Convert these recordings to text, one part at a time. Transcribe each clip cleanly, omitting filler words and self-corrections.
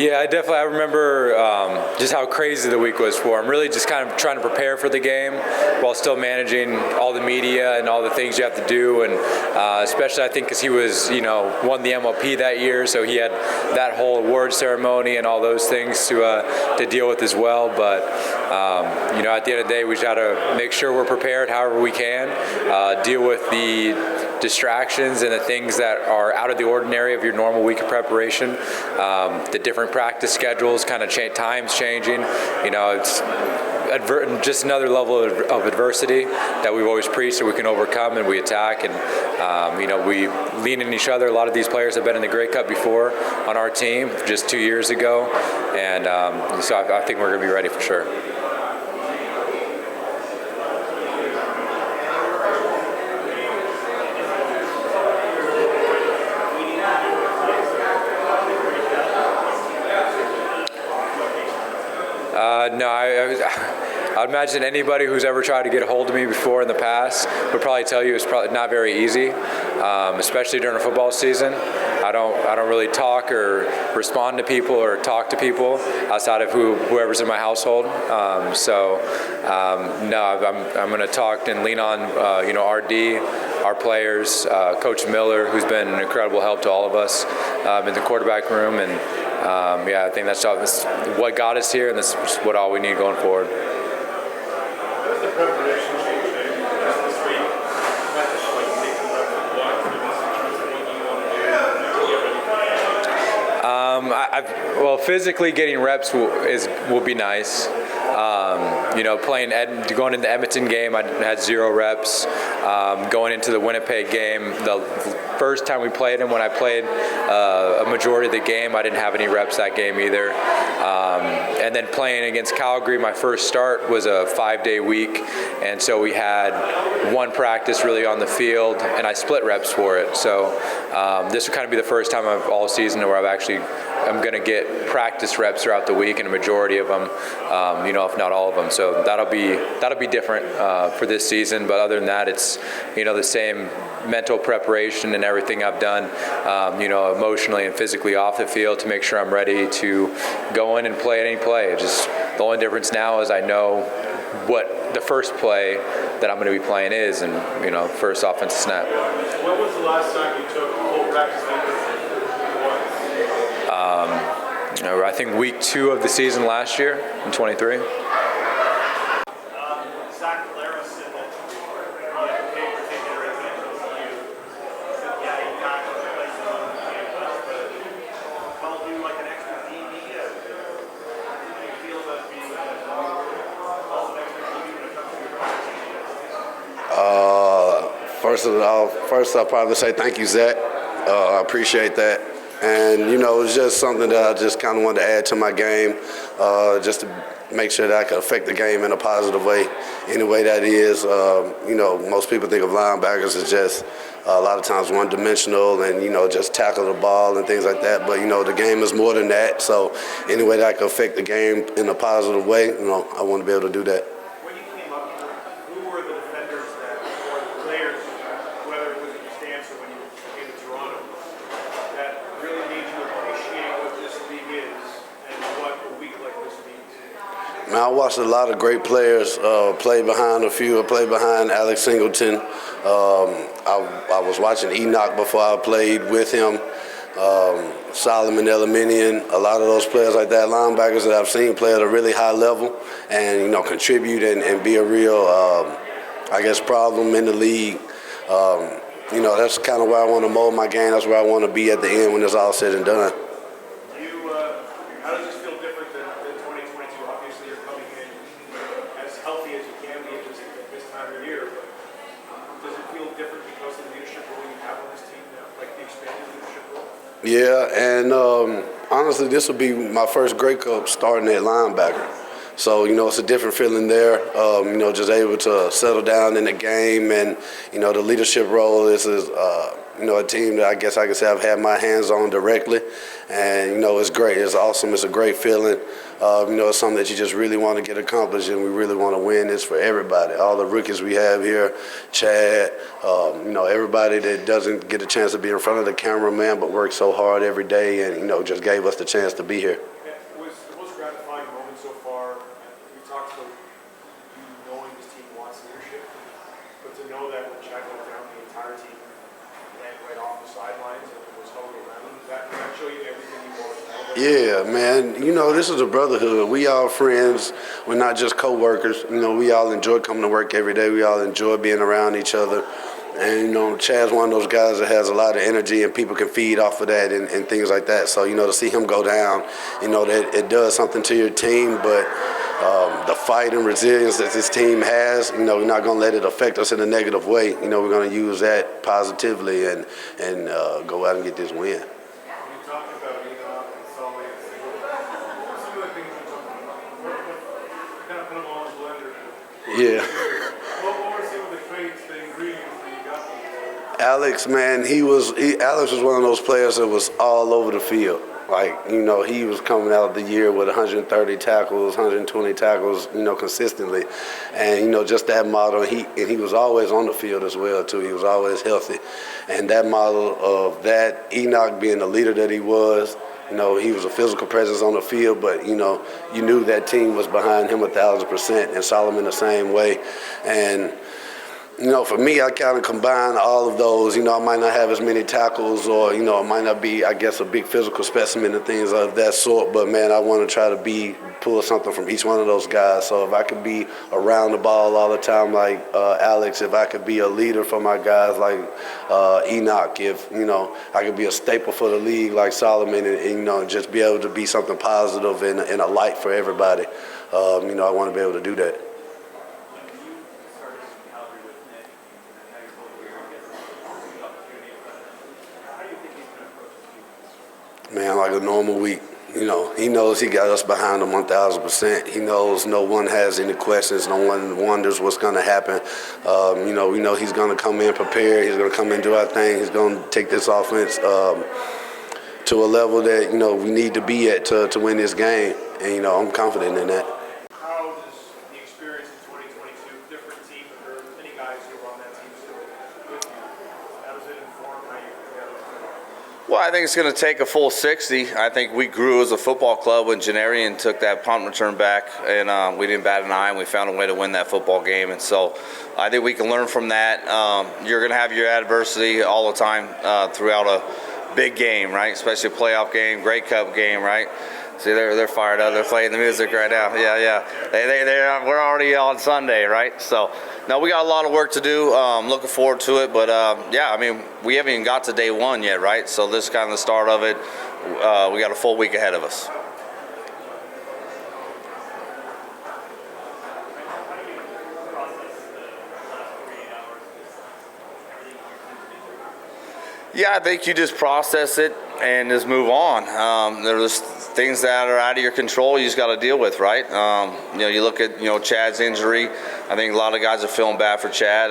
Yeah, I remember just how crazy the week was for him. Really just kind of trying to prepare for the game while still managing all the media and all the things you have to do. And especially I think because he was, won the MLP that year, so he had that whole award ceremony and all those things to deal with as well. But, at the end of the day, we just got to make sure we're prepared however we can, deal with the distractions and the things that are out of the ordinary of your normal week of preparation, the different practice schedules, kind of times changing. It's just another level of adversity that we've always preached that we can overcome, and we attack, and we lean in each other. A lot of these players have been in the Grey Cup before on our team just 2 years ago, and so I think we're going to be ready for sure. No, I'd imagine anybody who's ever tried to get a hold of me before in the past would probably tell you it's probably not very easy, especially during a football season. I don't really talk or respond to people or talk to people outside of whoever's in my household. No, I'm going to talk and lean on RD, our players, Coach Miller, who's been an incredible help to all of us in the quarterback room, and I think that's what got us here, and that's what all we need going forward. How's the preparation changed this week? Well, physically getting reps will be nice. Going into the Edmonton game, I had 0 reps. Going into the Winnipeg game, the first time we played him, when I played a majority of the game, I didn't have any reps that game either. And then playing against Calgary, my first start was a 5-day week, and so we had one practice really on the field, and I split reps for it. So this would kind of be the first time all season where I'm going to get practice reps throughout the week, and a majority of them, if not all of them. So that'll be different for this season. But other than that, it's the same mental preparation and everything I've done, emotionally and physically off the field to make sure I'm ready to go in and play any play. Just the only difference now is I know what the first play that I'm going to be playing is, and first offensive snap. When was the last time you took full practice? I think week 2 of the season last year in 23. First I'll probably say thank you, Zach. I appreciate that. And, it's just something that I just kind of wanted to add to my game, just to make sure that I could affect the game in a positive way, any way that is. Most people think of linebackers as just a lot of times one-dimensional and, just tackle the ball and things like that. But, the game is more than that. So any way that I could affect the game in a positive way, I want to be able to do that. When you came up, who were the defenders or the players, whether it was in the stands or when you came to Toronto, that really made you appreciate what this league is and what a week like this means? I watched a lot of great players play behind a few. I played behind Alex Singleton. I was watching Enoch before I played with him. Solomon Eliminian, a lot of those players like that, linebackers that I've seen play at a really high level and, contribute and be a real, problem in the league. That's kind of where I want to mold my game. That's where I want to be at the end when it's all said and done. How does this feel different than 2022? Obviously, you're coming in as healthy as you can be at this time of year, but does it feel different because of the leadership role you have on this team now, like the expanded leadership role? Yeah, and honestly, this will be my first Grey Cup starting at linebacker. So, it's a different feeling there, just able to settle down in the game. And, the leadership role is a team that I guess I can say I've had my hands on directly. And, it's great. It's awesome. It's a great feeling. It's something that you just really want to get accomplished, and we really want to win this for everybody. All the rookies we have here, Chad, everybody that doesn't get a chance to be in front of the cameraman but works so hard every day and, just gave us the chance to be here. to know that when Chad went down, the entire team ran right off the sidelines and was huddled around him? Does that show you everything you want to know? Yeah, man. You know, this is a brotherhood. We all friends. We're not just co-workers. You know, we all enjoy coming to work every day. We all enjoy being around each other. And, you know, Chad's one of those guys that has a lot of energy and people can feed off of that and things like that. So, you know, to see him go down, you know, that it does something to your team. But the fight and resilience that this team has, you know, we're not going to let it affect us in a negative way. You know, we're going to use that positively and go out and get this win. You talked about Enoch and Sully and Single. What are some of the things you talked about? What kind of put them all in the blender? Yeah. What were some of the traits, the ingredients that you got from them? Alex, man, Alex was one of those players that was all over the field. Like, you know, he was coming out of the year with 130 tackles, 120 tackles, you know, consistently. And, you know, just that model, he was always on the field as well, too. He was always healthy. And that model of that, Enoch being the leader that he was, you know, he was a physical presence on the field, but, you know, you knew that team was behind him 1,000%, and Solomon the same way. And, you know, for me, I kind of combine all of those. You know, I might not have as many tackles or, you know, I might not be, I guess, a big physical specimen and things of that sort. But, man, I want to try to pull something from each one of those guys. So if I could be around the ball all the time like Alex, if I could be a leader for my guys like Enoch, if, you know, I could be a staple for the league like Solomon and you know, just be able to be something positive and a light for everybody, you know, I want to be able to do that. Man, like a normal week. You know, he knows he got us behind him 1,000%. He knows no one has any questions. No one wonders what's going to happen. You know, we know he's going to come in prepared. He's going to come in, do our thing. He's going to take this offense to a level that, you know, we need to be at to win this game. And, you know, I'm confident in that. How does the experience in 2022, different team, but there are many guys who are on that team still with you, how does it inform how you prepare? Well, I think it's going to take a full 60. I think we grew as a football club when Janarian took that punt return back, and we didn't bat an eye, and we found a way to win that football game. And so I think we can learn from that. You're going to have your adversity all the time throughout a big game, right? Especially a playoff game, Grey Cup game, right? See, they're fired up. They're playing the music right now. Yeah. We're already on Sunday, right? So, no, we got a lot of work to do. Looking forward to it. But, yeah, I mean, we haven't even got to day one yet, right? So this is kind of the start of it. We got a full week ahead of us. Yeah, I think you just process it and just move on. There's things that are out of your control you just got to deal with, right? You know, you look at, you know, Chad's injury. I think a lot of guys are feeling bad for Chad.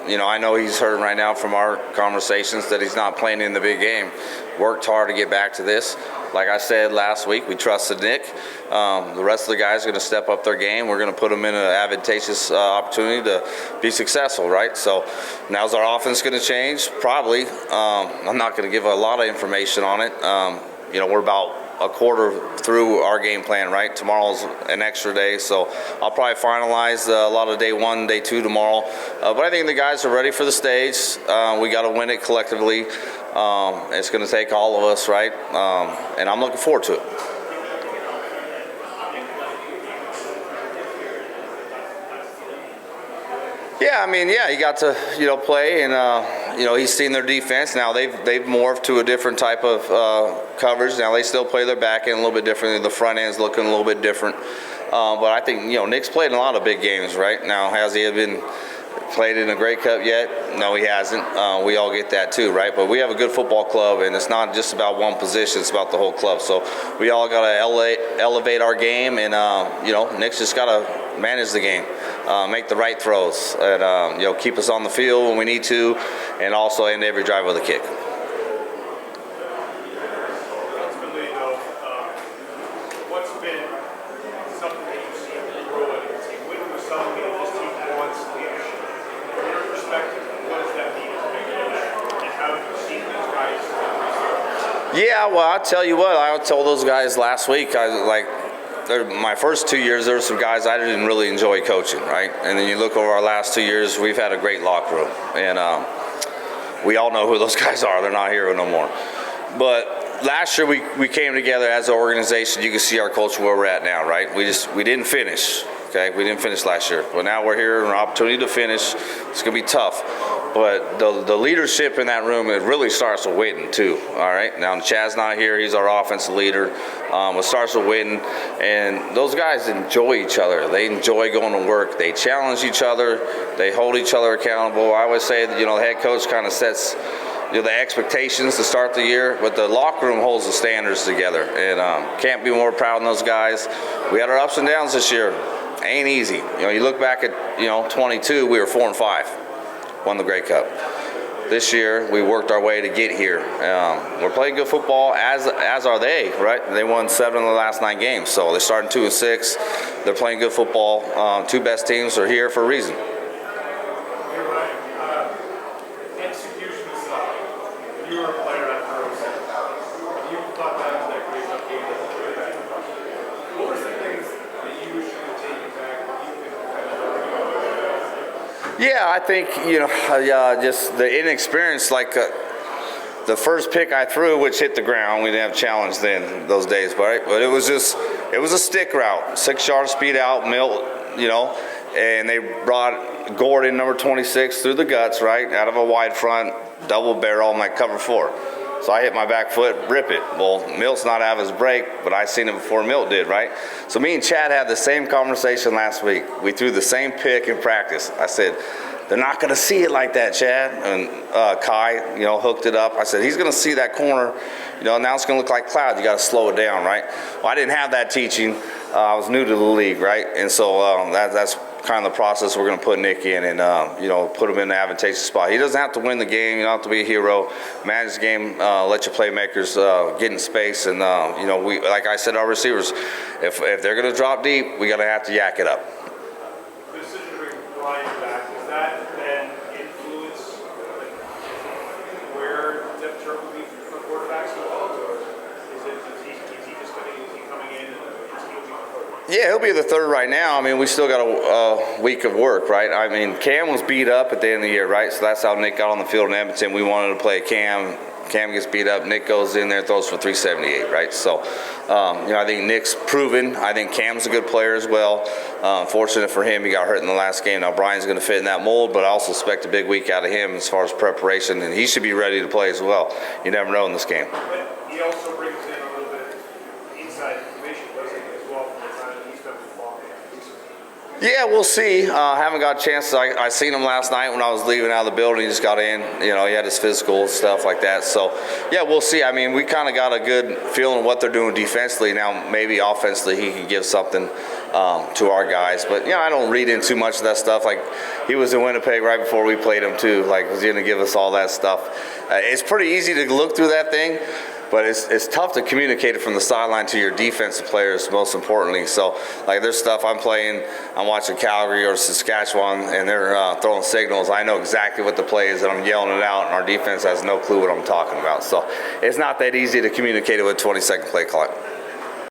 You know, I know he's hurting right now from our conversations that he's not playing in the big game. Worked hard to get back to this. Like I said last week, we trusted Nick. The rest of the guys are going to step up their game. We're going to put them in an advantageous opportunity to be successful, right? So now's our offense going to change? Probably. I'm not going to give a lot of information on it. You know, we're about a quarter through our game plan, right? Tomorrow's an extra day, so I'll probably finalize a lot of day one, day two tomorrow. But I think the guys are ready for the stage. We got to win it collectively. It's going to take all of us, right? And I'm looking forward to it. Yeah, I mean, yeah, he got to, you know, play, and you know, he's seen their defense. Now they've morphed to a different type of coverage. Now they still play their back end a little bit differently. The front end's looking a little bit different. But I think, you know, Nick's played in a lot of big games, right? Now, has he been played in a Grey Cup yet? No, he hasn't. We all get that too, right? But we have a good football club, and it's not just about one position. It's about the whole club. So we all got to elevate our game, and, you know, Nick's just got to manage the game. Make the right throws, and you know, keep us on the field when we need to, and also end every drive with a kick. Ultimately, though, what's been something that you've seen grow in the team? Wynton was telling me this team wants leadership. From your perspective, what does that mean? And how have you seen these guys? Yeah, well, I'll tell you what. I told those guys last week. my first 2 years, there were some guys I didn't really enjoy coaching, right? And then you look over our last 2 years, we've had a great locker room. And we all know who those guys are. They're not here no more. But last year we came together as an organization. You can see our culture where we're at now, right? We didn't finish. Okay, we didn't finish last year, but now we're here and an opportunity to finish. It's gonna be tough, but the leadership in that room, it really starts with Wynton too. All right, now Chad's not here; he's our offensive leader. It starts with Wynton, and those guys enjoy each other. They enjoy going to work. They challenge each other. They hold each other accountable. I always say that the head coach kind of sets the expectations to start the year, but the locker room holds the standards together, and can't be more proud of those guys. We had our ups and downs this year. Ain't easy. You look back at 22, we were 4-5, won the Grey Cup. This year we worked our way to get here. We're playing good football, as are they, right? They won 7 of the last 9 games, so they're starting 2-6. They're playing good football. 2 best teams are here for a reason. You're right. Execution aside, you were a player at first. You thought that was that Grey Cup game that you played. What was the things that you wish you could take back? Yeah, I think just the inexperience, like the first pick I threw, which hit the ground. We didn't have challenge then those days, right? But it was a stick route, 6-yard speed out, Milt, and they brought Gordon, number 26, through the guts, right, out of a wide front, double barrel, my cover 4. So I hit my back foot, rip it. Well, Milt's not out of his break, but I seen it before Milt did, right? So me and Chad had the same conversation last week. We threw the same pick in practice. I said, they're not going to see it like that, Chad. And Kai, hooked it up. I said, he's going to see that corner. Now it's going to look like cloud. You got to slow it down, right? Well, I didn't have that teaching. I was new to the league, right? And so that's kind of the process we're going to put Nick in and, put him in an advantageous spot. He doesn't have to win the game. You don't have to be a hero. Manage the game, let your playmakers get in space. And, we, like I said, our receivers, if they're going to drop deep, we got to have to yak it up. The decision to bring Brian back, does that then influence where depth chart will be for quarterbacks involved? Or is he just coming in and is he will be the third? Yeah, he'll be the third right now. I mean, we still got a week of work, right? I mean, Cam was beat up at the end of the year, right? So that's how Nick got on the field in Edmonton. We wanted to play Cam. Cam gets beat up. Nick goes in there, throws for 378, right? So, I think Nick's proven. I think Cam's a good player as well. Fortunate for him, he got hurt in the last game. Now, Brian's going to fit in that mold, but I also expect a big week out of him as far as preparation, and he should be ready to play as well. You never know in this game. But he also brings in a little bit inside information, doesn't he, as well, from the time that he's been with the ball. Yeah, we'll see. Haven't got a chance. I seen him last night when I was leaving out of the building. He just got in. He had his physical stuff like that. So, yeah, we'll see. I mean, we kind of got a good feeling of what they're doing defensively. Now, maybe offensively he can give something to our guys. But, I don't read in too much of that stuff. Like, he was in Winnipeg right before we played him, too. Like, was he going to give us all that stuff? It's pretty easy to look through that thing. But it's tough to communicate it from the sideline to your defensive players, most importantly. So, like, there's stuff I'm watching Calgary or Saskatchewan, and they're throwing signals. I know exactly what the play is, and I'm yelling it out, and our defense has no clue what I'm talking about. So, it's not that easy to communicate it with 20-second play clock.